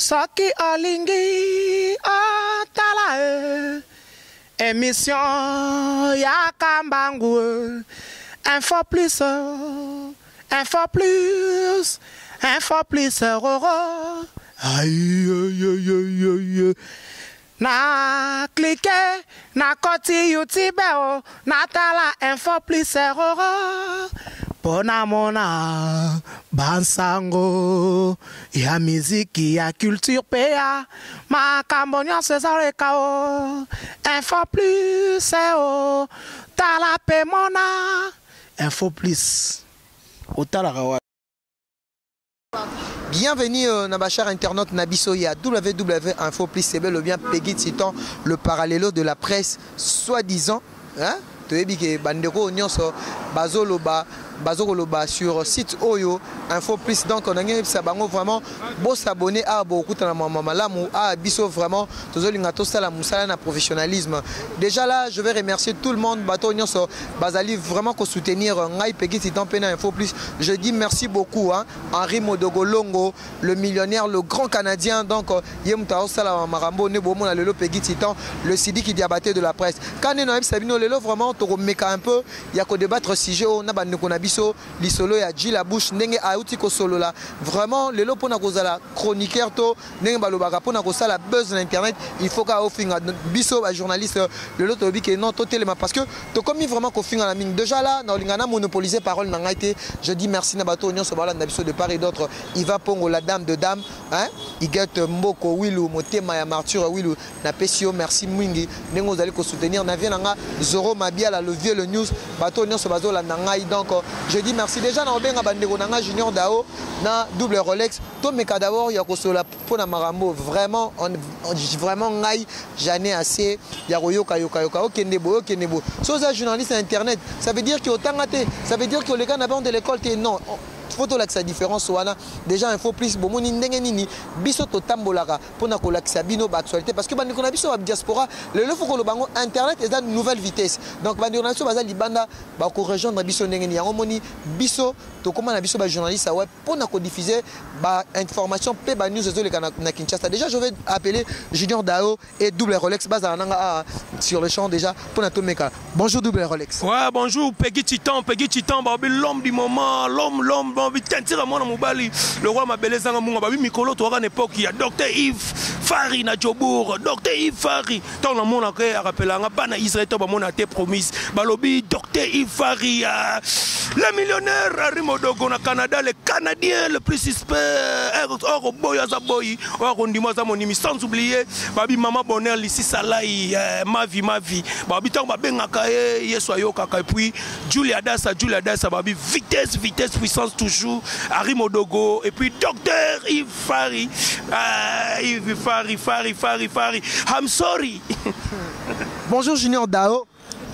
Soki olingi otala émission ya Kambangu info plus roro aïe na cliquer na koti YouTube na tala info plus roro pona mona bansango ya miziki ya culture pea makambo nyonso ezaleka o info plus o tala pe mona info plus otalaka wa. Bienvenue na bachar internaute Nabiso ya WW Info Plus, c'est bel ou bien Peggy Titan, le parallélo de la presse soi-disant, hein? Toyebi ke bandeko nyonso bazoloba sur site Oyo Info Plus. Donc on a gagné ça bango vraiment beau s'abonner à beaucoup na mamalamu à biso vraiment tozolinga to sala musala na professionnalisme. Déjà là je vais remercier tout le monde bato nyonso bazali vraiment ko soutenir ngai Peggy Titan pena Info Plus. Je dis merci beaucoup hein Henri Modogolongo, le millionnaire, le grand canadien. Donc yemta sala marambo ne bomo na lelo Peggy Titan, le Sidiki Diabaté de la presse. Quand on a sabino lelo vraiment to meka un peu il y a ko débattre sujet on a bandeko na biso lisolo ya G la bouche ndenge auti ko solo là vraiment lelo pona kozala chroniqueur to ndenge balobaka pona ko sala buzz sur internet il faut ka ofinga biso ba journaliste lelo to bi ke non to telema parce que to commis vraiment ko finga la mine déjà là na lingana monopoliser parole na ngaité. Je dis merci na bato onyo so bala na biso de part et d'autre. Iva Pongo la dame de dame hein Iget Mboko Wilu motema ya Martyr Wilu na pesio merci mwingi ndenge vous allez ko soutenir na vient nga Zoro Mabia le vieux le news bato nyonso bazola na ngai. Donc je dis merci déjà na obenga bandeko na nga Junior Dao na double Rolex to meka d'abord ya kosola pona marambo vraiment vraiment ngai j'en ai assez ya koyoka okende bo so za journaliste internet ça veut dire que otangate ça veut dire que les gars na bande de l'école non photo là que sa différence wana déjà Info Plus bomoni ndenge nini biso to tambolaka pona ko lakisa bino ba actualité parce que bandeko na biso ba diaspora le faut ko lo bango internet est dans une nouvelle vitesse. Donc bandeko na biso baza libanda ba ko rejoindre biso ndenge ni yango moni biso to comment na biso ba journaliste web pona ko diffuser ba information pe ba news zo le na Kinshasa. Déjà je vais appeler Junior Dao et double Rolex baza nanga sur le champ déjà pona to meka. Bonjour double Rolex. Ouais bonjour Peggy Titan ba l'homme du moment l'homme le roi Mabelezanga Munga babi mikolo to à époque il y a docteur Yves Fari na Djobour docteur Yves Fari tant la monde a rappelé nga bana Israël to ba mon a été promise balobi docteur Yves Fari le millionnaire Arimodogo na Canada le Canadien le plus suspect or boy azaboy or ndimo za monimi sans oublier babi maman bonheur ici salai ma vie babi tant ba bengaka yeso ayoka et puis Julia Dassa babi vitesse puissance toujours Arimodogo et puis docteur Yves Fari Yves Fari I'm sorry. Bonjour Junior Dao.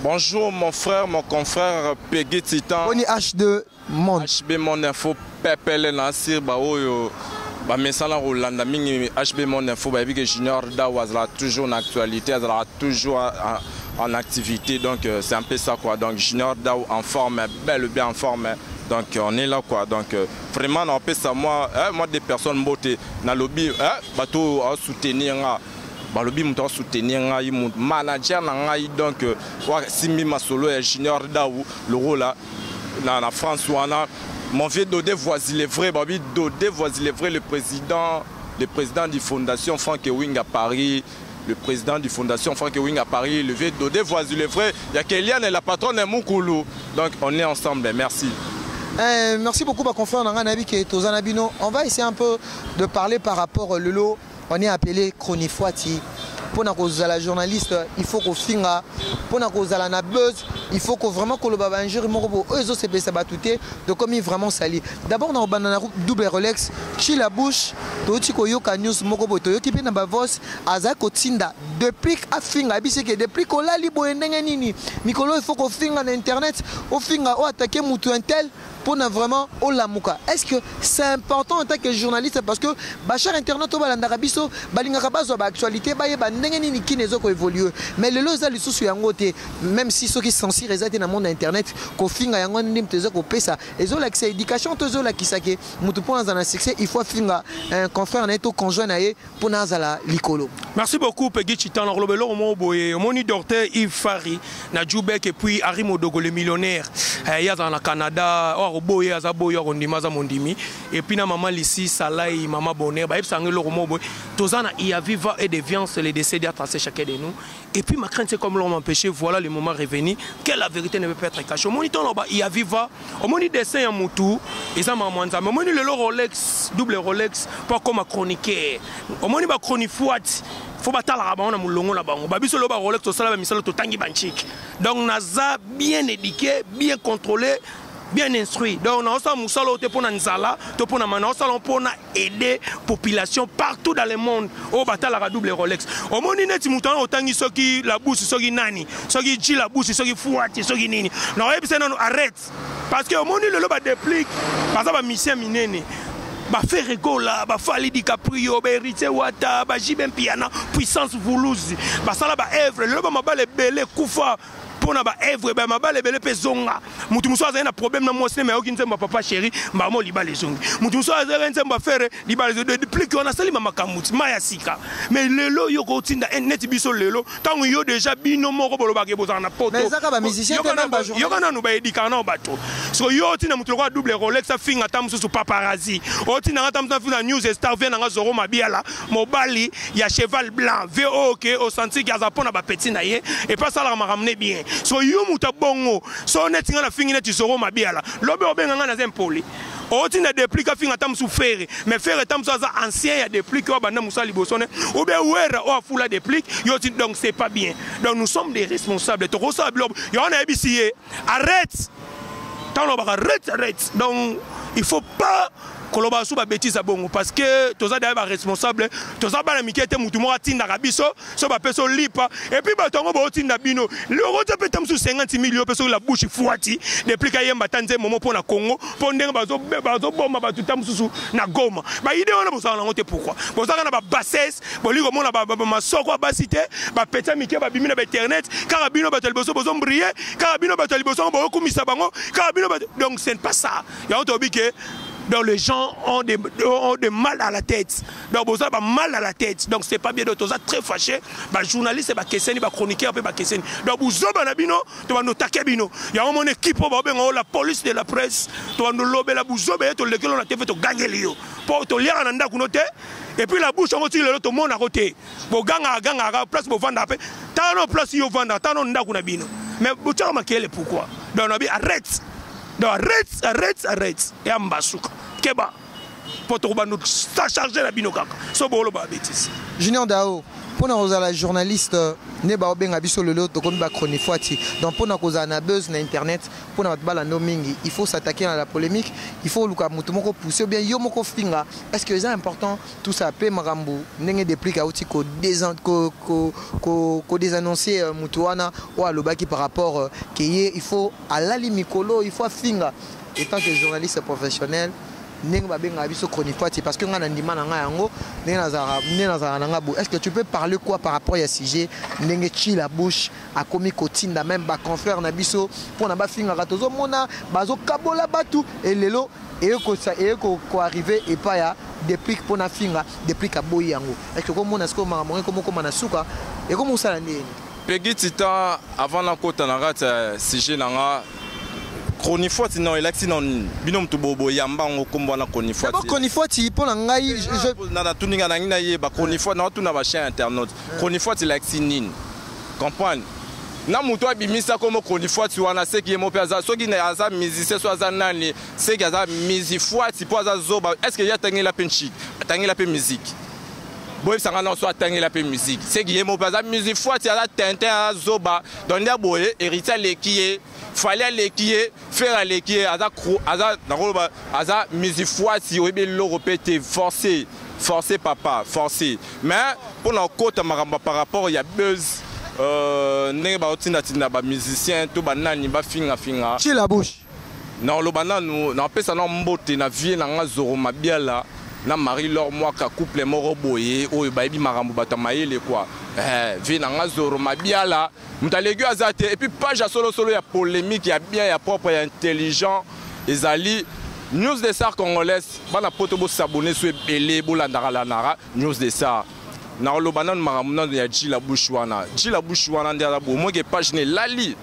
Bonjour mon frère, mon confrère Peggy Titan. On est H2 Monde. HB Mon Info Pepele Nassir Baoyo. Mesala Rolanda Mingi HB Mon Info Baby que Junior Dao a toujours en actualité, elle a toujours en activité. Donc c'est un peu ça quoi. Donc Junior Dao en forme, bel ou bien en forme. Donc on est là quoi. Donc vraiment on peut ça moi des personnes beauté na lobby bateau à soutenir balobi muto soutenir ngai manager na ngai donc Simi Masolo et Junior Dao le rôle là na France wana mon vieux Dodé Voisy-les-Vrais babi Dodé Voisy-les-Vrais le président de fondation Frank Ewing à Paris. Le président du fondation Frank Ewing à Paris, le vieux Dodé Voisy-les-Vrais, il y a Kéliane et la patronne de Moukoulou. Donc on est ensemble, merci. Merci beaucoup ma confrère Nanganabi qui est aux Anabino. On va essayer un peu de parler par rapport au Lolo. On est appelé Chronifouati. Pour la journaliste, il faut qu'on finga. Pour la buzz, il faut qu'on vraiment qu'on le babanjir morobo. Eux autres c'est batouté de comme il vraiment sali. D'abord dans banana double Rolex, chi la bouche, toti koyo news morobo toyo qui na bavos azako tinda depuis a finga bise que depuis qu'on la libo ndenge nini. Mikolo il faut qu'on finga na internet, au finga au attaquer mutu intel. Pour vraiment au lamuka. Est-ce que c'est important en tant que journaliste parce que bachar internet au balanda biso balinga bazo ba actualité ba ndenge nini kini ezoko évoluer mais lelo za lisusu yango te même si ceux qui censure ezate na monde internet ko finga yango ndim tezo ko pesa ezo la éducation tozo la kisake mutu pona za na succès il faut finga un confrère na to conjoint na ye pona za la likolo. Merci beaucoup Peggy Chitan na lobelo mo boye moni docteur Yves Fari na Djoubek et puis Arimo Dogo le millionnaire ya za na Canada o boye za boye o ndima za mondimi et puis na maman Lissi Salai maman Bonheur ba epsange lo mo boye tozana il y a vivre et déviance les décès à tracer chacun de nous et puis ma crainte c'est comme l'on m'empêcher voilà le moment revenu que la vérité ne peut pas être cachée moni ton là il y a vivre au moni dessin ya mutu eza mamwanza moni le Rolex double Rolex pas comme chroniqueur au moni ba chronifuat faut batala ba on mulongo na bango ba biso lo ba Rolex to sala ba misalo to tangi banchik donc naza bien éduqué bien contrôlé bien instruit donc on a musalo te pona nzala to pona mana on pona aider population partout dans le monde au batala double Rolex au moni neti mutana otangi soki la bouche soki nani soki ji la bouche soki fuati soki nini na ebisa non arrête parce que au moni le lo ba déplique parce que ba mission minene ba faire rigola ba Fali DiCaprio ba Héritier Wata ba Jibem Piana puissance Voulouzi ba sala ba œuvre le ba mabale belé kufa pona ba œuvre ba mabale belé pezonga mutu muso azana problème na moi cinéma yoki nzemba papa chéri ba mo libale zongi mutu muso azana nzemba faire libale de plus qu'on a sali mama kamuti maya sika mais lelo yoko tinda net biso lelo tango yo déjà bino moko boloba ke bozana poto mais ça ba musicien te même ba journée yo kana no ba edikana bato so yo tinda mutu ko double Rolex finga tamusu su paparazzi tina ngata mtafuna news star vient nga Zoro Mabiala mobali ya cheval blanc VO OK au senti ki azapona ba petit na ye et pas ça la ramener bien so yo muta bongo so net nga na fingi net Zoro Mabiala lobe obenga nga na zempoli o tina déplique finga tamsu faire mais faire tamsu za ancien ya déplique o banda musa libosone ou be wera o afula déplique yo tin donc c'est pas bien donc nous sommes des responsables to responsables yo na ebisié arrête tant on va arrête donc il faut pas koloba sous ba bêtise à bongo parce que toza d'ailleurs responsable toza ba na mikete mutu mo atinda kabiso so ba peso lipa et puis ba tongo ba otinda bino le rote peut tam sous 50 millions peso la bouche fuati depuis ka yemba tanze momo pour na Congo pour ndenga bazo bomba ba tutam sous na Goma ba idée on a besoin na ngote pourquoi bozaka na ba bassesse boli ko mona ba masoko ba cité ba peta mike ba bimina ba internet karabino ba taliboso bozo briller karabino ba taliboso ba okumisa bango karabino donc c'est pas ça ya on tobike. Donc les gens ont des mal à la tête. Donc vous avez mal à la tête. Donc c'est pas bien. Donc vous êtes très fâché. Les journalistes, les kesseni, les chroniqueurs, les kesseni. Donc vous avez bino, tu vas nous taquer bino. Il y a une équipe la police de la presse. Tu vas nous lober la bouche. Tu vas nous TV, tu gagner l'io. Pour te lire en anda kunote. Et puis la bouche on continue le tout monde à côté. Pour ganga place pour vendre après. T'as une place yo vendre. T'as un anda kunabino. Mais vous avez marqué le pourquoi. Donc on a arrête. Donc arrête. Et à Mbasuka. Keba. Pour nous charger la binokaka. So bolo ba bêtise. Junior Dao. Pour nous la journaliste ne ba obenga biso lelo to komi ba chronifuati donc pour nous causer na buzz na internet pour na bala no mingi il faut s'attaquer à la polémique il faut luka mutu moko pousser bien yo moko finga est-ce que c'est important tout ça pe marambo ndenge déplique outi ko désannoncer mutuana ou alobaki par rapport que il faut à la limikolo il faut finga étant que journaliste professionnel parce que est-ce que tu peux parler quoi par rapport à ce sujet la bouche à commis kotinda même ba confrère na biso pour na ba finga tozo mona bazo kabola batu et lelo et ko arriver et pas ya déplique pour na finga déplique à boyango est-ce que comme on a ce comme na suka et comme ça la ndeni Peggy Chitan avant la côte na rat sujet na Chronifuati non elexi non binom to bobo yamba ngo kombo na chronifuati. D'abord chronifuati pour ngai je na tuninga na ngina ye ba chronifuati na tuna ba chaîne internet. Chronifuati elexi nin. Comprendre. Na muto abimisa comme chronifuati wana se ki mo peza so ki na aza musicien so aza nani se ki aza musifuati po aza zoba est-ce que ya tangi la penchi tangi la pe musique. Boy sanga na so tangi la pe musique. Se ki mo peza musifuati aza tintin zoba donc ya boye héritier lekié fallait aller qui est faire aller qui est aza musifuati ou bien l'européen forcé papa forcé mais pour la côte maramba par rapport il y a buzz n'est pas autant d'attendre ba musicien tout banani ba finga chez la bouche non le banane nous n'empêche ça non mbote na vie na Zoro Mabiala na Marie-Laure Mwaka couple moro boye oyo bayebi makambo bato mayele quoi vi na nga Zoro Mabiala mutalegi azate et puis page ya solo solo ya polémique ya bien ya propre ya intelligent ezali News des Stars congolaises bana poto bo s'abonner sur ebele bo landaka la nara News des Stars na olobana makambo ya Djila Bushwana ndela bo mo ke page ne lali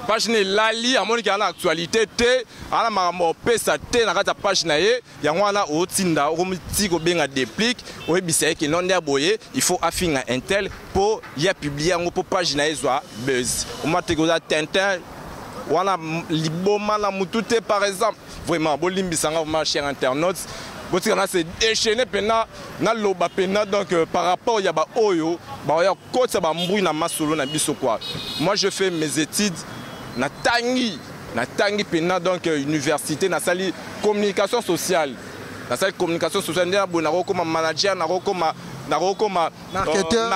page ne lali amoni ki ana actualité te ana makambo pesa te na kata page na ye yango wana otinda okomiti ko benga déplique oyebisa ke non ndia boye il faut afinga intel pour ya publier yango pour page na ye zwa buzz omate ko za Tintin wana liboma na mutute par exemple vraiment bolimbisanga ma cher internautes botikana se déchaîner pena na loba pena donc par rapport ya ba oyo ba ya kotsa ba mbui na masolo na biso quoi. Moi je fais mes études na tangi pena donc université na sali communication sociale ndia bonako comme manager nako comme marketeur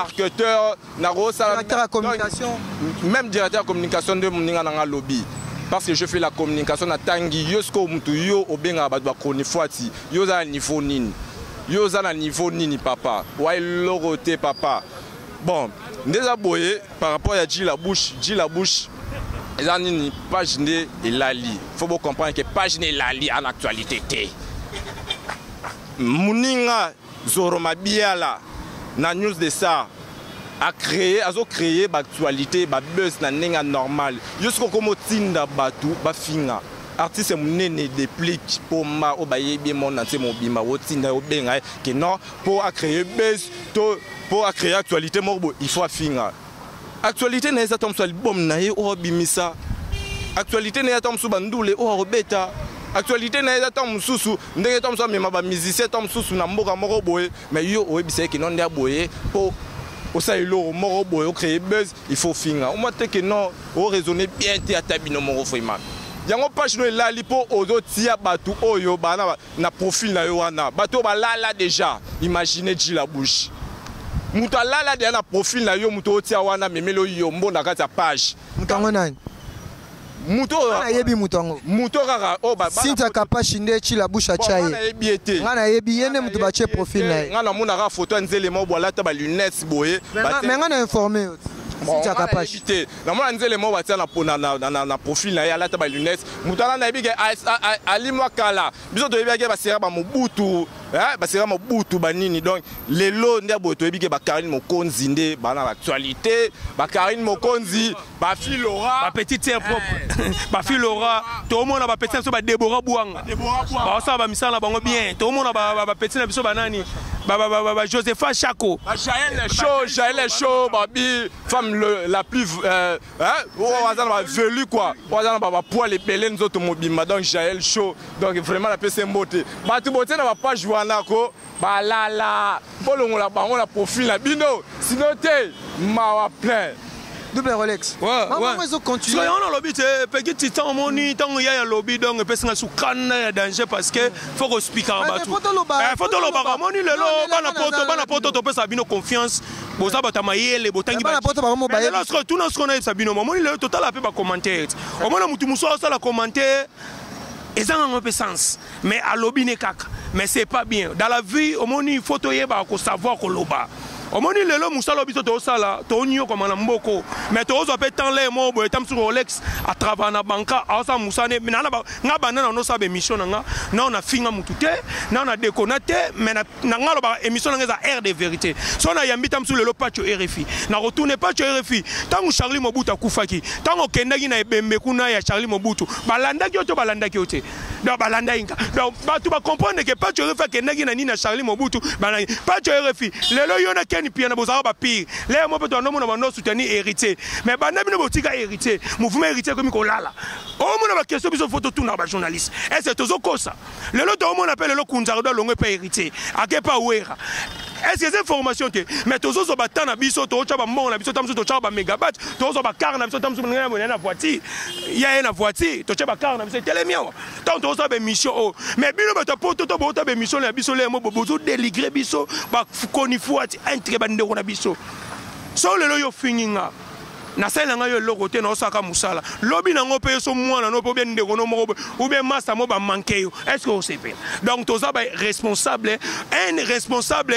nako directeur de communication même directeur de communication de moninga na lobby parce que je fais la communication na tangi yosko mutu yo obenga ba chronifuati yo za niveau nini papa wa loroté papa bon ndeza boye par rapport à Djila Bush ezani page ne elali faut bien comprendre que page ne elali en actualité té muninga Zoro Mabiala na News des Stars a créé actualité ba buzz na ninga normal yosko komo tinda batu ba finga artiste munene déplique pour ma obayebi mon ante mobima wotinda obenga que non pour créer buzz pour créer actualité morbo il faut finga actualité na ezatom so album na ye o bimisa actualité na ezatom so bandule o robeta actualité na ezatom mususu ndenge tom so mema ba musicien tom mususu na mboka moko boye mais yo oyebisa ke non ndia boye po o sa ilo moko boye o créer buzz il faut finga o mate que non o raisonner bien te atabino moko vraiment yango page no elali po ozo tia batu oyo bana na profil na yo wana bato ba lala déjà imaginez Djila Bush muta lala de na profil na yo muto otia wana memelo yo mbona kata page mutango nani muto na yebi mutango kaka o ba Sinta Kapashi nde Djila Bush achaye ngana yebi yene mutu bache profil na ye ngana mona ka photo nzele mo bola ta ba lunettes boye mais ngana informé Sinta Kapashi na mona nzele mo batia na profil na ye ala ta ba lunettes mutana na yebi ke ali mwakala biso to yebi ke ba sera ba mobutu basera mobutu banini donc lelo ndia boto yebi ke ba Karine Mokonzi nde bana actualité ba Karine Mokonzi ba Filora ba petite sœur propre ba Filora to mona ba petite so ba Deborah Bouanga ba sa ba misala bango bien to mona ba petite na biso banani ba Josepha Chako ba Jaël Show ba bi femme la plus wazana ba velu quoi wazana ba poil epelé nzoto mobimba donc Jaël Show donc vraiment la PC mbote ba tu bote na ba page nako balala bolongola bango na profil na bino sinon te mawa plein double Rolex ouais ils ont continué on a lobby petit titan moni tant il y a lobby donc personne sous canne danger parce que faut qu'on explique en bas tout faut le baga moni le bana poto to pesa bino confiance boza bata mayele botangi bana poto ba mo baye lorsque tout ce qu'on a sabino moni le total a fait ba commentaire au moins mutu muso ça la commentaire et ça n'a pas sens mais à lobby ne kaka mais c'est pas bien dans la vie au moins il faut savoir que loba au moins le musala biso to sala to nyo comme na mboko mais to zo pe temps les mo boy tam sur Rolex à travers na banka a sa musane na nga banana no sabe émission nga na on a finga mutute na on a déconnecté mais na nga lo ba émission nga za air de vérité so na yambi tam sur le patch RFI na retourne patch RFI tangu Charlie Mobutu akufaki tangu kendaki na ebembe kuna ya Charlie Mobutu balandaki oto balandaki ote do balanda inga do ba tu ba comprendre que patch RFI kendaki na nina Charlie Mobutu banani patch RFI lelo yona ni piana bozara ba pire les mo peto no mona no soutenir héritier mais bana bino botika héritier mouvement héritier comme ko lala o mona ba question biso photo tout na ba journaliste et c'est tozo kosa le lot o mona appelle le kunzaro do longue pa héritier akepa wera est-ce que ces informations te mais tozo zo batana biso to cha ba mbongo na biso tamso to cha ba mégabyte tozo ba car na biso tamso na voiture ya na voiture to cha ba car na biso telemio tant tozo ba mission o mais bino ba to poto to ba ba mission na biso le mo bozo déligrer biso ba konifuati entre bande ko na biso so lelo yo fininga nasala nga yo loko te na osaka musala lobi na ngo pe so mwana no po bien ndeko no moko ou bien massa mo ba manquer yo est-ce que on sait pas donc toza ba responsable un responsable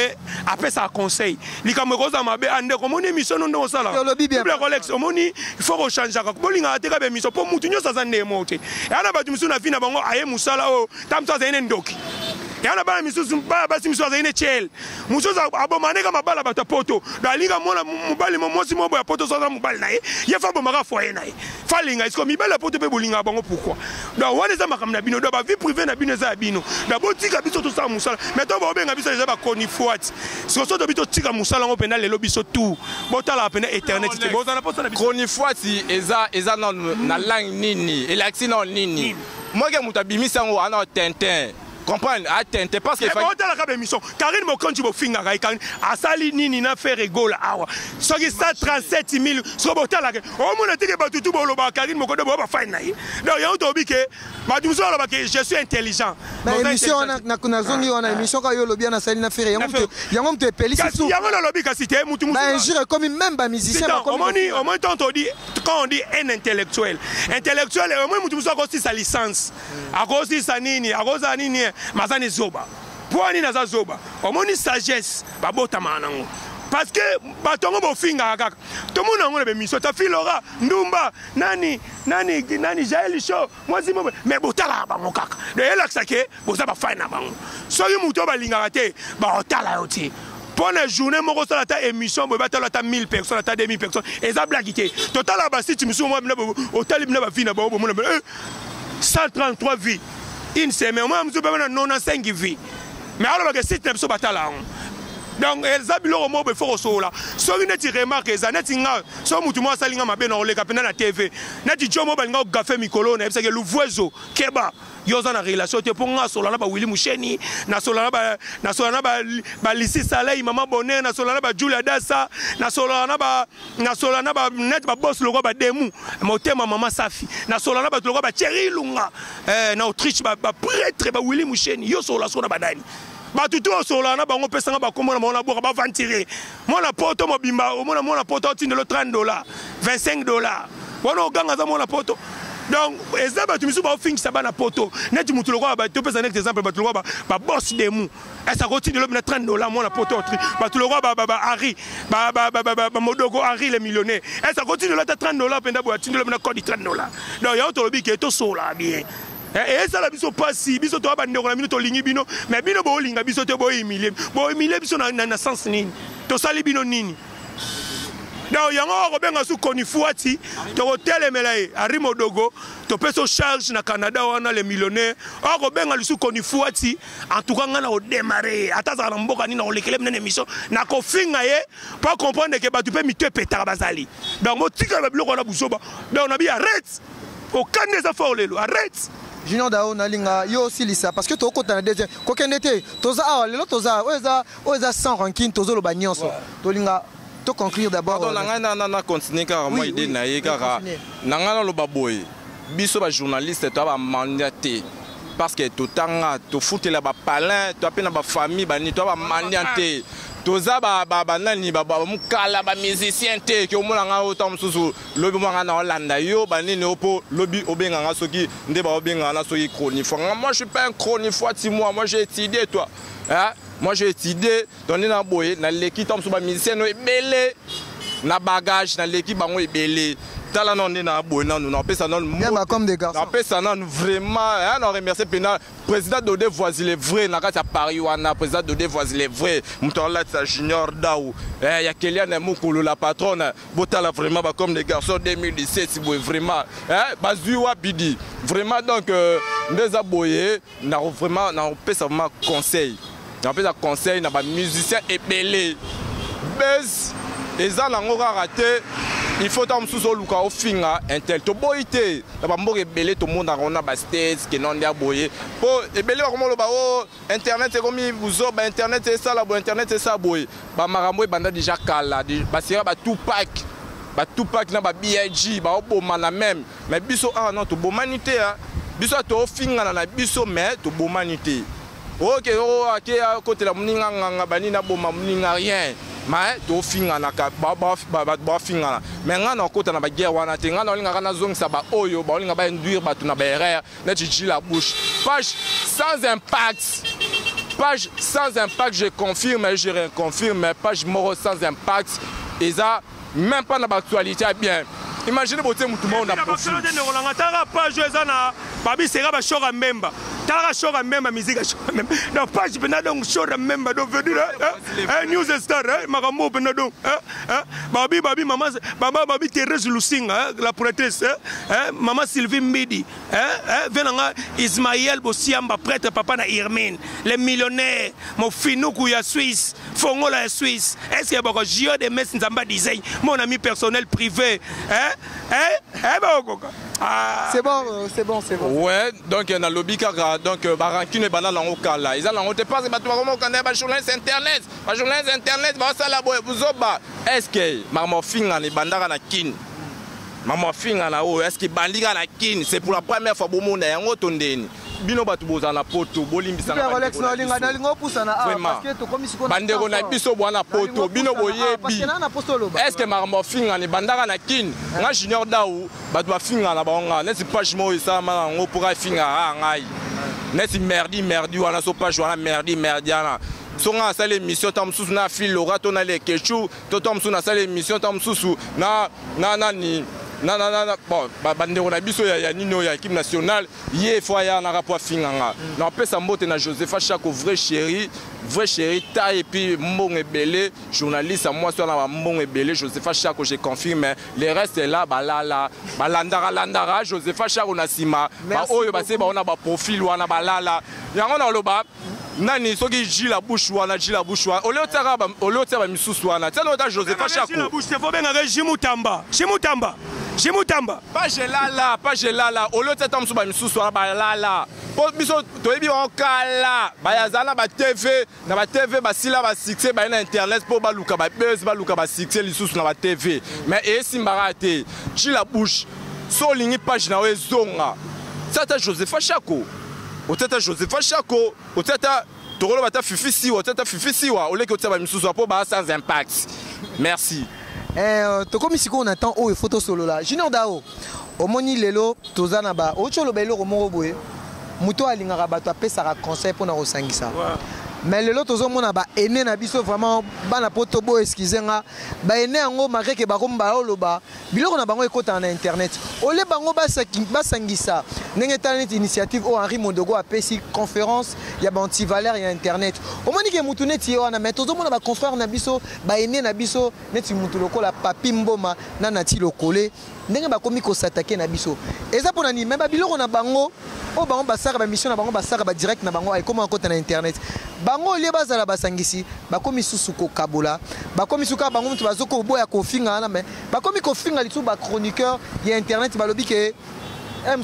après ça conseil likamwe koza mabe ande ko moni mission no ndo sala lobi bien Rolex omoni il faut changer ka bolinga ateka be mission po mutu nyosa za ndemo te yana ba tumisu na fina bango aye musala o tamsa za ine ndoki yana bana misusu basi misusu za ine chel mususu abomane kama bala bata poto dalinga mona mubali mosi mobo ya poto soza mubali naye ye fa bomaka foye naye falinga isko mibala poto pe bolinga bango pourquoi donc wana za makamna bino do ba vie privée na bino za bino da botika biso to sa musala mais to ba obenga biso déjà ba konifuati so so to bito tika musala ngo pena lelo biso tout botala pena eternité bozana posa na biso konifuati eza na langue nini elaxi na nini moi ke mutabimisa ngo ana Tintin comprendre attends parce que faut la ka émission Karine Mokonji bo finga ka Karine asali nini na faire rigole awa soki 137000 so botala ke o mona tike batutu bo lo ba Karine Mokonji bo ba fine nayi donc ya to bi ke ba du so ba ke je suis intelligent mais émission na kuna zongi wana émission ka yo lo bien asali na faire yango mtu epeli sous yango na lobi ka cité mutu mutu ba injure comme même ba musicien ba comme au moins tant on dit quand on dit un intellectuel au moins mutu mutu ko si sa licence a cause sa nini a cause nini mazani zoba poani na za zoba omoni sagesse babota manango parce que batongo bofinga kaka to mona ngone be miso ta filora ndumba nani Jael show mwasi mo mais botala bango kaka de elaxa ke boza ba fine na bango soki muto ba linga te ba otala yoti pour la journée moko sala ta émission bo batala ta 1000 personnes ta 2000 personnes eza blaguité total ba site miso mo bina otali bina ba fina ba mona 133 vies une semaine moi je peux pas 95 vies mais alors que c'est ne pas là donc elza biloko mo be foko sola so ine ti remarque za neti nga so mutu mo salinga mabe na oleka pena na TV neti jomo balinga gafe mikolo na ebiseke luvuezo keba yoza na relation te pour nga sola na ba Willy Musheni na sola na ba Lisi Saleh mama bonheur na sola na ba Julia Dassa na sola na ba net ba boss logo ba demu motema mama Safi na sola na ba logo ba Thierry Lunga na Autriche ba prêtre ba Willy Musheni yo sola so na badani batutu osola na bango pesanga ba komona mona boka ba ventire mona poto mobimba mona poto tindelo $30 $25 wana oganga za mona poto donc ezaba tu misu ba fingi ba na poto neti mutu lokwa ba to pesa nek exemple ba lokwa ba boss demu esa ko tindelo na $30 mona poto ba to lokwa ba Harry ba modogo Harry le millionnaire esa ko tindelo ta $30 penda bo tindelo na code $30 donc ya to lobi ke to sola bien. Et ça la biso passi biso to ba ndeko na bino to lingi bino mais bino bo linga biso te bo humilier biso na sens nini to sali bino nini donc yango ko benga su konifuati to hotel melai arimo dogo to peso charge na Canada wana les millionnaires ko benga lu su konifuati en tout cas ngana o démarrer ataza na mboka ni na olekele mena émission na ko finga ye pas comprendre que ba tu peux mite pétard bazali donc mo tika ba biloko na busoba donc na bi arrête au can des efforts lelo arrête Junior Dao nalinga yo aussi lisa parce que to kota na deuxième kokendete toza lelo toza oza sans ranking tozo lo ba nyonso to linga to conclure d'abord pardon na continuer car moi idée na ye car nanga lo baboy biso ba journaliste to ba mandaté parce que to tanga to foutela ba palin to apena ba famille ba ni to ba mandaté toza ba nani ba mukala ba musicien te ke omona nga autant mususu lobi mwanga na Hollanda yo ba nini opo lobi obenga nga soki nde ba obenga na soki chronique moi je suis pas un chronique moi j'ai étudié toi hein moi j'ai étudié donné na boye na l'équipe tom so ba musicien no ebele na bagage na l'équipe bango ebele tala non na boye na nous pesa non comme des garçons na pesa non vraiment on remercie pena président Dodé Voisile vrai na kati ya Paris wana président Dodé Voisile vrai mutola sa Junior Dao ya Keliane Mukulu la patronne botala vraiment ba comme des garçons 2017 si boye vraiment bazuwa bidi vraiment donc ndeza boye na vraiment na pesa vraiment conseil na pesa conseil na ba musicien ebele bes eza nango raté il faut tam sous luka au finga intel to boité la ba mboke belé to monde on a ba stage que non dia boyé po ebele ba komo lo ba o internet c'est comme vous ba internet c'est ça la bo internet c'est ça boy ba marambo banda déjà kala ba sera ba Tupac na ba BIG ba oboma na même mais biso non to bomanité biso to finga na biso mais to bomanité OK à côté la muninga nganga bani na boma muninga rien mais tofingana bafingana mais nga na kota na baguerre wana te nga na olinga kana zongisa ba oyo ba olinga ba induire bato na ba erreur neti ji la bouche page sans impact. Page sans impact, je confirme et je reconfirme, page moro sans impact, et ça, même pas dans l'actualité bien. Imaginez que tout le monde a profité. Page Babi sera ba shora memba. Tara shora memba musique shora memba. Donc page bena donc shora memba donc venir news star makambo bena donc Babi maman Babi Thérèse Lusinga la prêtresse maman Sylvie Mbidi venanga Ismaël Bossiamba prêtre papa na Irmine les millionnaires mon finuku ya Suisse Fongola ya Suisse est-ce que bako Gio de Metz Nzamba design mon ami personnel privé c'est bon, c'est bon, c'est bon. Ouais, donc il y a lobby kaka, donc barankine banana en okala. Ils ont te passe battu comment connaît ba journaliste internet, ba ça la boy buzoba. Est-ce que maman finga ni bandara na kin? Maman finga na o, est-ce que bandira na kin? C'est pour la première fois au monde yango tondeni. Bino batu bozana poto bolimbisa na Rolex na linga na lingo pusana parce que to comme si ko bandeko na biso bwana poto bino boyebi est-ce que marmo finga ni bandaka na kin nga junior daou batu ba finga na bango nesi page mo isa ma ngo pour finga ngai nesi merdi wana so page wana merdi ana songa sale émission tam susu na fil lora to na le kechu to tam susu na sale émission tam susu na ni non, bon, bandeko na biso ya nino ya équipe nationale, yé fois ya na rapport finganga. Na pe sa mbote na Josepha Chako vrai chéri, ta et puis mbong ebele, journaliste à moi sur la mbong ebele Josepha Chako je confirme, le reste est là balandara Josepha Chako na sima, ba oyo ba se ba on a ba profil wana balala. Yango na loba nani soki ji la bouche wana oleo tera misusu wana tena ota Josepha Chako la bouche faut bien avec Jimutamba pas gelala oleo teta msusu ba misusu wana balala po biso toyebi okala bayazana ba TV na ba TV basila ba succès ba na internet po baluka ba buzz baluka ba succès lisusu na ba TV mais esimbara te ji la bouche so lingi page na wezonga tata Josepha Chako otata Josepha Chako otata tokolo bata fifisiwa oleke otaba misusu apo ba sans impact merci to comme si on attend o photo solo là Junior Dao omoni lelo tozana ba ocholo belo ko boye muto alingaka bato apesaka conseil pour na osangisa mais lelo tozomona ba ene na biso vraiment bana poto bo excusenga ba ene yango mareke ba komba oloba biloko na bango ekota na internet ole bango basangisa ndenge talent initiative o Henri Mondogo apesi conférence ya ba anti-valeur ya internet omoni ke mutu neti wana mais tozomona ba confrère na biso ba ene na biso neti mutu lokola Papi Mboma na Nati Lokole ndenge bakomi ko s'attaquer na biso eza pona ni même ba biloko na bango o bango basaka ba mission na bango basaka ba direct na bango ay comment akota na internet bango lie bazala basangisi bakomi susu ko kabola bakomi suka bango mutu bazoko boya kofinga na mais bakomi kofinga litu ba chroniqueur ya internet balobi ke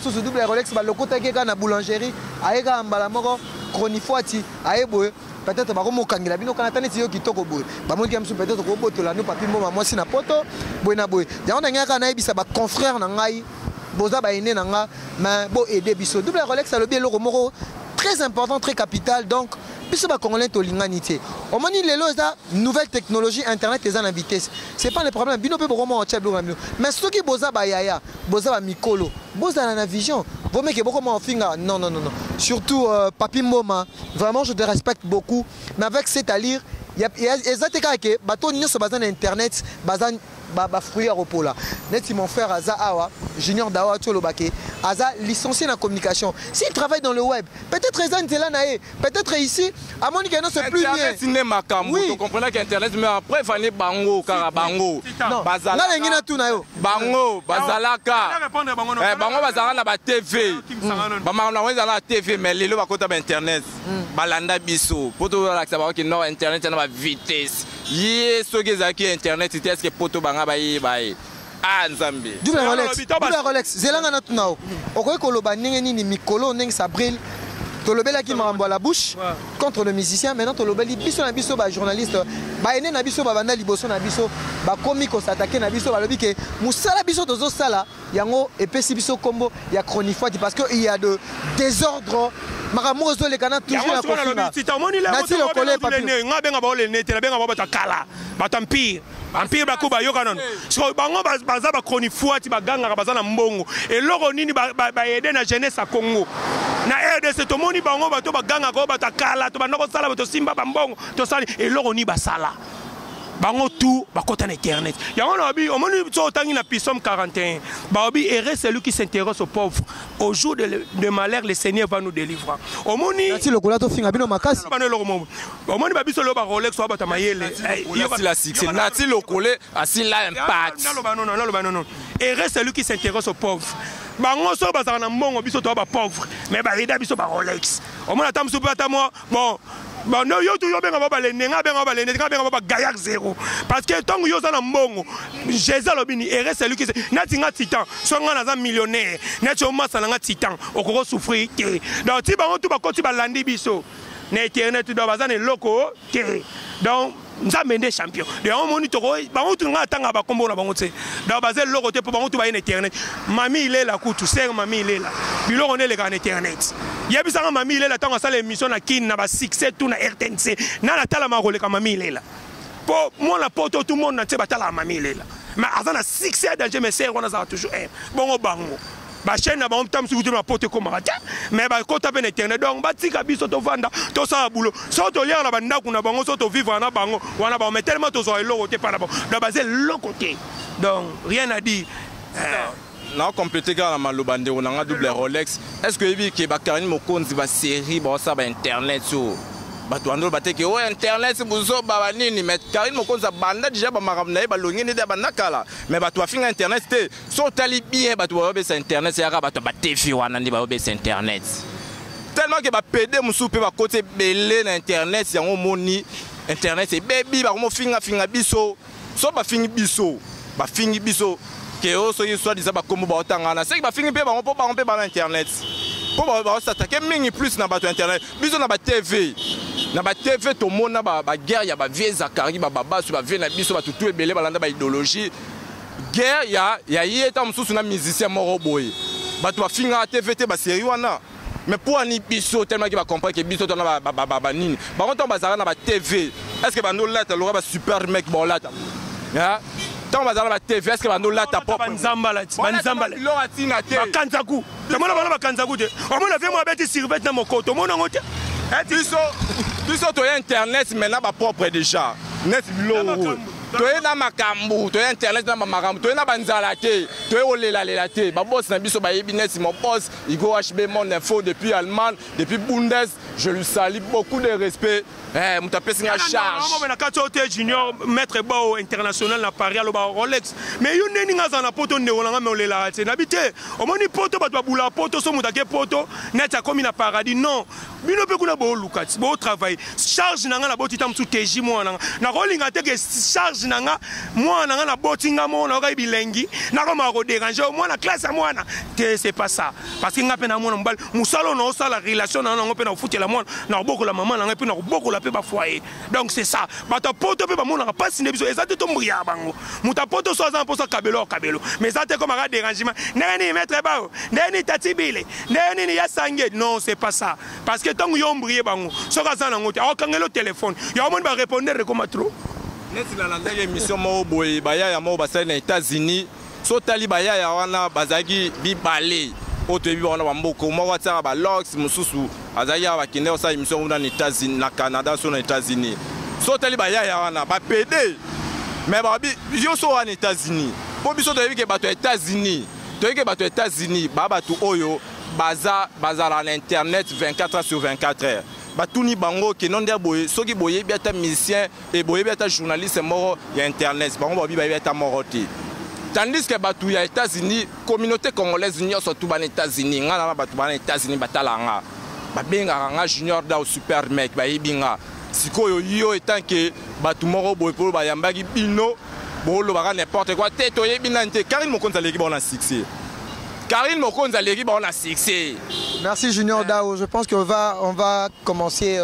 susu double Rolex balokota ke na boulangerie ayeka mbala moko chronifoati ayeboye peut-être bakomo kangela bino kana taneti yo kitoko boye bamoni ke musu peut-être ko botola no Papi Mboma mwasi na poto boye na boye yango ngaka na ebisa ba confrère na ngai boza ba ene na nga mais bo aider biso double Rolex alobi eloko moko très important très capital donc biso ba congolais to linganité omoni lelo za nouvelle technologie internet eza na vitesse c'est pas le problème bino pe boko mo tchablo ngam mais soki boza ba yaya boza ba mikolo boza na vision vos mecs boko mo finga non surtout Papi Mboma vraiment je te respecte beaucoup mais avec cette allure il y a ezateka ke bato nyonso baza na internet baza ba fruit à repos là neti mon frère Aza Awa Junior Dawa Tolobake Aza licencié en communication s'il travaille dans le web peut-être peut-être ici à mon non c'est plus bien cinéma kambo tu comprends qu'internet mais après fallait bango karabango bazala na ngina tu na yo bango bazalaka bango bazala na ba TV ba na weza na TV mais lelo bakota ba internet balanda biso poto la ça ba que non internet na ba vitesse yé sogezaki internet c'était est-ce que poto banga baye Nzambe double Rolex zelanga na tunao okoki koloba ndenge nini mikolo ndenge Sabril tolobela qui m'a la bouche contre le musicien. Maintenant tolobeli biso na biso ba journaliste ba ene na biso ba banda liboso na biso ba komi ko s'attaquer na biso ba lobi ke musala biso tozo sala yango epesi biso kombo ya chronifoite parce que il y a de désordre maramozo le kana toujours na kofina nati le collé papier nga benga ba le nete na benga ba batakala batampire empire bakuba yoka non so bango baza ba chronifoite baganga baza na mbongo eloko nini ba aider na jeunesse à Congo na RDC to moni bango bato baganga ko batakala to banoko sala bato simba bambongo to sali eloko ni basala bango tout bakota na internet yango na bi omoni so tangi na Psaume 41 baobi heureux celui qui s'intéresse aux pauvres au jour de malheur le Seigneur va nous délivrer omoni nati lokola to finga bino makasi bana eloko mo omoni ba biso lo ba Rolex so bata mayele la succès nati lokole asila impact non heureux celui qui s'intéresse aux pauvres bango so bazana mbongo biso to ba pauvre mais ba ida biso ba Rolex omona tamsu pata moi bon bon non yo toujours benga ba le nenga benga ba le nenga benga ba gayak zéro parce que tant yo za na mbongo Jésus lobini heureux celui qui nati nga titan so nga na za millionnaire nati o masa nga titan okoko souffrir te donc ti bango tout ba koti ba landi biso na internet do bazana loko te donc nzambe nde champion de on moni toko bango tu nga tanga ba kombo na bango te da bazel loko te po bango tu ba internet mami il est la kutu ser mami il est là biloko ne le kan internet yebisa nga mami il est là tanga sala émission na kin na ba succès tout na RTNC na la tala ma role ka mami il est là po moi la poto tout le monde na te ba tala mami il est là mais azana succès danger mais ser on a toujours bongo bango ba chaîne na ba tam su na poto ko marata mais ba ko tape na internet donc ba tika biso to vanda to sa boulot so to lire na ba ndaku na bango so to vivre na bango wana ba mais tellement to so eloko te pa na bon da baser le côté donc rien à dire na compléter car na malobande on a double Rolex est-ce que ebi ke ba Karine Mokonzi ba série ba ça ba internet so bato andolo bateke o internet buzo ba nini mais Karine Mokonzi banda déjà ba maramna ba longini de banda kala mais bato afinga internet te so tali bien bato ba be internet ya ka bato ba TV wana ndi ba be internet tellement que ba PD musu pe ba côté belé na internet yango moni internet c'est baby ba mo finga biso so ba fingi biso que oso soit disant ba kombo ba otangana c'est que ba fingi pe ba on pe ba internet po ba s'attaquer mingi plus na bato internet biso na ba TV to mona ba guerre ya ba vie Zakari ba baba so ba vie na biso ba tout ebele balanda ba idéologie guerre ya yeta mususu na musicien moko boy bato ba finga TV te ba série wana mais pour ani biso tellement que ba comprendre que biso to na ba nini ba konto bazara na ba TV est-ce que ba no lata lo ba super mec bon lata ya tant bazala ba TV est-ce que ba no lata pop banzamba lo atina te bakanzaku tamona bana bakanzaku te omona ve mo abeti survêt na mokoto mona ngote biso to internet maintenant ba propre déjà net bilo to na makambu to internet na makambu to na banzala te to olela te ba boss na biso ba yebinet mon boss Igo HB Mon Info depuis Allemagne depuis Bundes je lui salue beaucoup de respect mutape singa charge on na kato junior maître bao international na Paris alo ba Rolex mais yo neni ngaza na poto ne olanga me olela te na bité o moni poto ba bula poto so mutake poto net a komi na paradis non bino pe kuna bo lukati bo travail charge nanga na botita mtu teji mo na rolinga te ke charge nanga moi nanga na botinga mo na ka bilengi na ko ma ko déranger moi na classe à moi na te c'est pas ça parce que ngape na mo mbal musalo no sala relation na ngo pe na foutela mo na boko la maman na pe na boko la pe ba foyer donc c'est ça bata poto pe ba mo na pas sine biso ezate to mbuya bango muta poto so za posa kabelo mais ça te comme un dérangement nani mettre ba nani tatibile nani ya sangue non c'est pas ça parce que tant yo mbrier bango so ka za na ngote akangelo téléphone yo mo ba répondre comme trop neti la landa émission mo boy baya ya mo basali na États-Unis so tali baya ya wana bazaki bibale oto ebi wana bamboko mo watsa ba lox mususu azaki ya bakinde osa émission na États-Unis na Canada so na États-Unis so tali baya ya wana ba PD mais ba yo so na États-Unis po biso to ebi ke bato États-Unis to ebi ke bato États-Unis ba bato oyo baza na internet 24 heures sur 24 heures batuni bango ke non der boye soki boye biata musicien et boye biata journaliste moro ya internet bango bobi ba biata moroti tandis que batu ya États-Unis communauté congolaise nyo surtout ban États-Unis ngana batu ban États-Unis batalanga babenga nga junior da super mec ba yibinga sikoyo yo etant que batu moro boye pour ba yambaki bino bolo ba n'importe quoi te to yebina nte Karine Mokonzi aleki ba na succès Karine Mokonzi aleki ba na succès Merci Junior Dao. Je pense qu'on va commencer.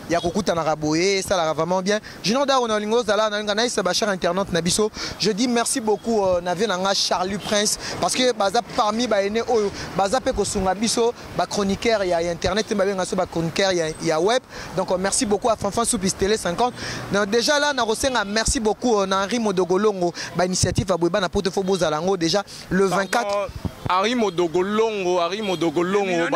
Il y a beaucoup de Naraboé, ça l'a vraiment bien. Junior Dao, on a lingo zala, on a cher internaute Nabiso. Je dis merci beaucoup Navien Nanga Charlie Prince parce que baza parmi baene oyo baza pe ko sunga biso ba chroniqueur il y a internet ba ngaso ba chroniqueur il y a web. Donc merci beaucoup à Fanfan Soupis Télé 50. Donc, déjà là na rosenga merci beaucoup na Henri Modogolongo ba initiative à Boeba na portefeuille Bozalango déjà le 24 Henri Modogolongo, Henri Modogolongo.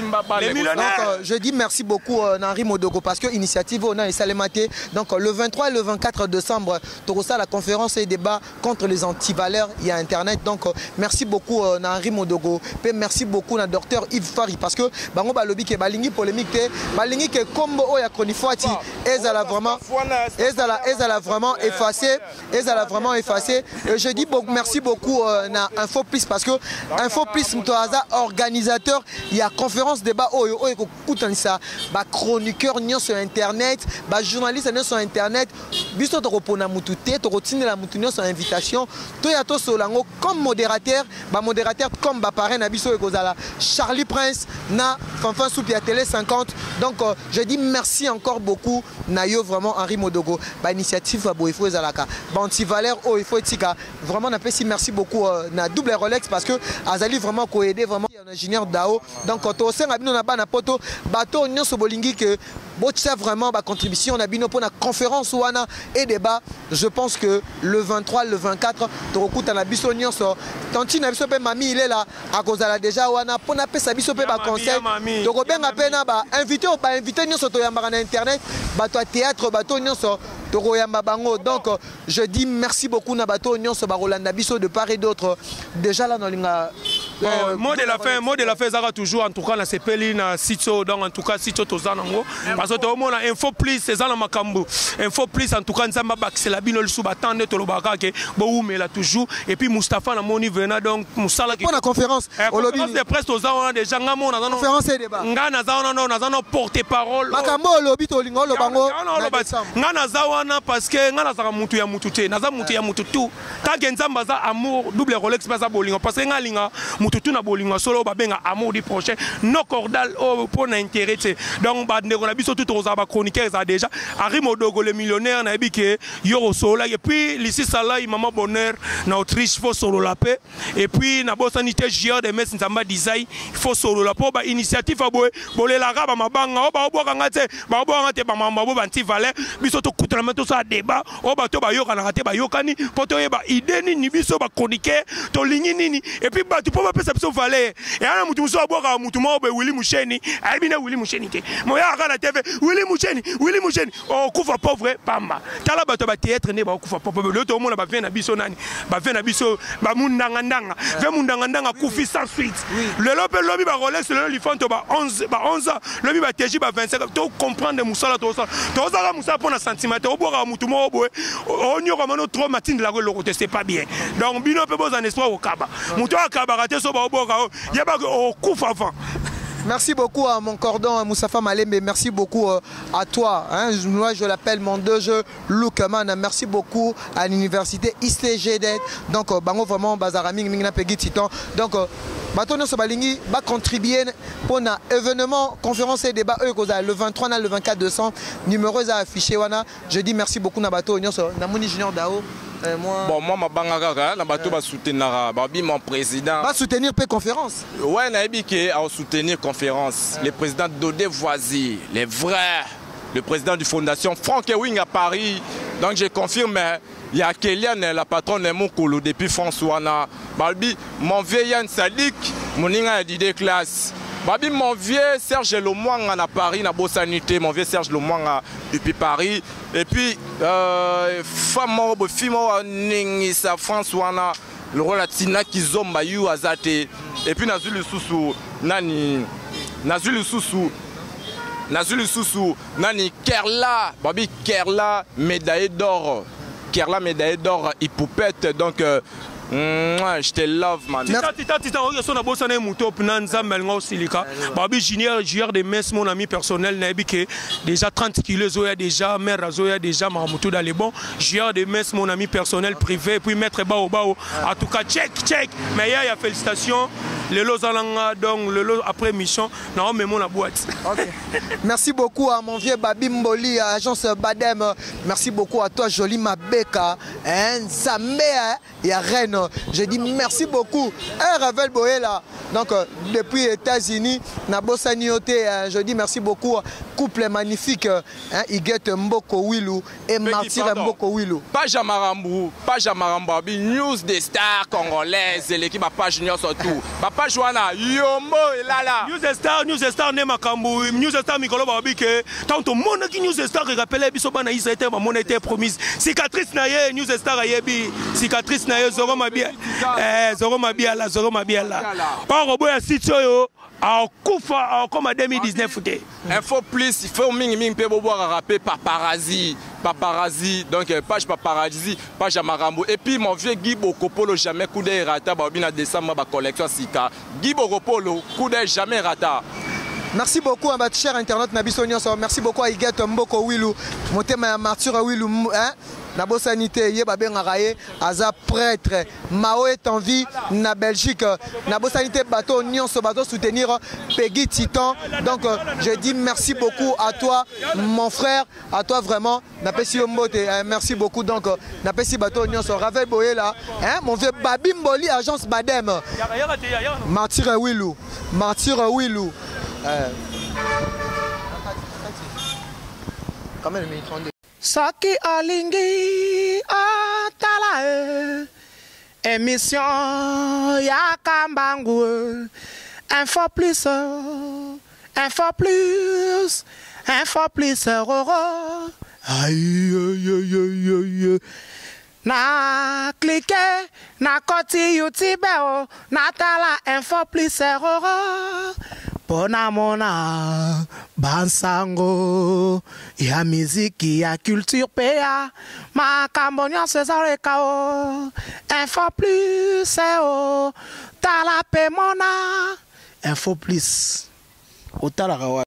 Donc je dis merci beaucoup Henri Modogo parce que l'initiative on a et Salemate. Donc le 23 et le 24 décembre, tu reçois la conférence et débat contre les antivaleurs, il y a internet. Donc merci beaucoup Henri Modogo. Et merci beaucoup na docteur Yves Fari parce que bango balobi ke balingi polémique te, balingi ke combo oya konifati ezala vraiment effacé, Et je dis merci beaucoup na Info Plus parce que Info Plus mtoaza organisateur, il y a conférence débat oyo kokutanisa ba chroniqueur nyo sur internet, ba journaliste nyo sur internet, biso to repona mutute, to rotine la mutunyo sur invitation, to ya to solango comme modérateur, ba modérateur comme ba parrain na biso ekozala Charlie Prince na Fanfan Soupia Télé 50. Donc je dis merci encore beaucoup na yo vraiment Henri Modogo, ba initiative ba boifo ezalaka. Ba anti-valeur oh il faut etika. Vraiment on appelle merci beaucoup na double Rolex parce que azali vraiment ko aider vraiment ingénieur Dao. Donc quand on sait abino na bana poto bateau nyonso bolingi que botcha vraiment ba contribution na bino pour la conférence wana et débat. Je pense que le 23 le 24 tokuta na biso nyonso tantine biso pe mami il est là à cause la déjà wana pour na pesa biso pe ba conseil to benga pe na ba invité nyonso to yamba na internet bato théâtre bateau nyonso to yamba bango. Donc je dis merci beaucoup na bateau nyonso ba Rolanda biso de part et d'autre déjà là dans linga. Mot de la fin, Zara toujours en tout cas na sepeli na sitio donc en tout cas sitio tozanango parce que au moins Info Plus c'est ça na makambo Info Plus en tout cas nzamba baxela bino le subatande to lobaka ke boumela toujours et puis Mustapha na moni vena donc musala pour la conférence au lobby de presse tozana déjà ngamo na conférence et débat ngana zawana porter parole makambo au lobby to lingo lobango ngana zawana parce que ngana za mutu ya mutu te naza mutu ya mutu tout tant que nzamba za amour double Rolex pas za bolingo parce que ngalinga tout na bolingo solo ba benga amour du prochain no cordal pour intérêt donc ba ndeko na biso tout oza ba chroniqueur ça déjà Henri Modogo le millionnaire na bike yo solo et puis ici sala maman bonheur na Autriche faut solo la paix et puis na bosanité JR de Metz Nzamba design faut solo la pour ba initiative aboye bolela ga ba mabanga ba oboka ngate ba oboka ngate ba mama bo banti valeur biso to kutana meto ça débat o ba to ba yoka na ngate ba yokani poto ye ba idée ni biso ba chroniqueur to lingi nini et puis ba tu peux ça peut valer et ana mutu muso aboka mutu mo be Willy Musheni albina Willy Musheni te moya kana TV Willy Musheni o kufa pauvre pamba tala bato ba théâtre ne ba kufa pauvre le to mona ba vient na biso nani ba vient na biso ba mundanga ve mundanga kufi sans suite le lobby ba Rolex le lifanto ba 11 lobby ba TJ ba 25 to comprendre musala to ça la musala pour na centimètre o boka mutu mo boye o nyoko mano trop matin de la le côté c'est pas bien donc bino pe boza en espoir au kaba mutu akaba raté so ba oboka il y a pas au coup avant. Merci beaucoup à mon cordon Moussafa Malembe, merci beaucoup à toi. Hein. Moi je l'appelle mon deux jeux Lookman. Merci beaucoup à l'université ICG. Donc bango vraiment bazarami mingna pegi titan. Donc batono so balingi ba contribuer pour un événement conférence et débat le 23 le 24 décembre numéro à affiché wana. Je dis merci beaucoup na bato nyonso na moni Junior Dao. Moi ma bangaka na bato ba soutenir mon président. Va soutenir pe conférence. Ouais na ebike à soutenir conférence. Le président Dodé Voisy, les vrais, le président du fondation Frank Ewing à Paris. Donc je confirme il y a Kéliane la patronne de Mokolo depuis François na Balbi mon vieux Yann Sadik moninga d'idée classe. Babi mon vieux Serge Lomwanga à Paris na Bossanité, mon vieux Serge Lomwanga depuis Paris et puis femme fimo ningisa François na le rôle latina qui zomba yu azate et puis nazulu susu nani nani Kerla Babi Kerla médaille d'or Kerla médaille d'or Hippopète donc Je te love, man. Tita, on a bossé un mouton, Nanzam, Silika. Babi Junior de Metz, mon ami personnel, Nabike, déjà 30 kilos, Zoya déjà, mère Zoya déjà, Maramoutou dans les bons. Junior de Metz, mon ami personnel privé, puis maître Bao. En tout cas, check. Mais il y a félicitations. Le lot Zalanga, donc le lot après mission, non, mais mon boîte. Okay. Merci beaucoup à mon vieux Babi Mboli, à l'agence Badem. Merci beaucoup à toi, Jolie Mabeka, Zambé, et à Rennes. Je dis merci beaucoup. Ravel Boyela, donc depuis les États-Unis, Nabosa Nioté, je dis merci beaucoup. Couple magnifique, Iguette Mboko Wilou et Martyr Mboko Wilou. Pas Jamarambu, news des stars congolaises, l'équipe à page junior surtout. Papa Joana, Yombo et Lala. News Star, Nemakambu, News Star Mikolo Babike. Tant au monde qui News Star rappelait Bisobana Isaïte, ma monnaie était promise. Cicatrice Naye, News Star Ayebi, cicatrice Naye, Zoro Mabia. Zoro Mabia là. Pas robot à Sitio, à Koufa, comme en 2019. Info plus, il faut ming pe bobo à rapper paparazzi, donc page paparazzi, page Amarambo. Et puis mon vieux Guy Bokopolo jamais coup d'œil rata, babina décembre ma collection Sika. Guy Bokopolo coup d'œil jamais rata. Merci beaucoup à ma chère internaute Nabisonio. Merci beaucoup à Iguette Mboko Wilou, mon thème à Martyr Wilou, Nabo Sanité, Yebabé Ngaraye, Aza prêtre, Mao est en vie, na Belgique, Nabo Sanité bateau, Nyon ce bateau soutenir Peggy Titan. Donc je dis merci beaucoup à toi, mon frère, à toi vraiment. Napesi Mbote, merci beaucoup. Donc Napesi bateau, Nyon ce Ravel Boyela, mon vieux Babi Mboli, agence Badem, Martyr Wilou, Saki Alingi Atala émission Yakambangu info plus aïe na cliquer na koti YouTube na tala info plus Pona mona bansango ya miziki ya culture pea makambonya César Kao info plus tala pe mona info plus otala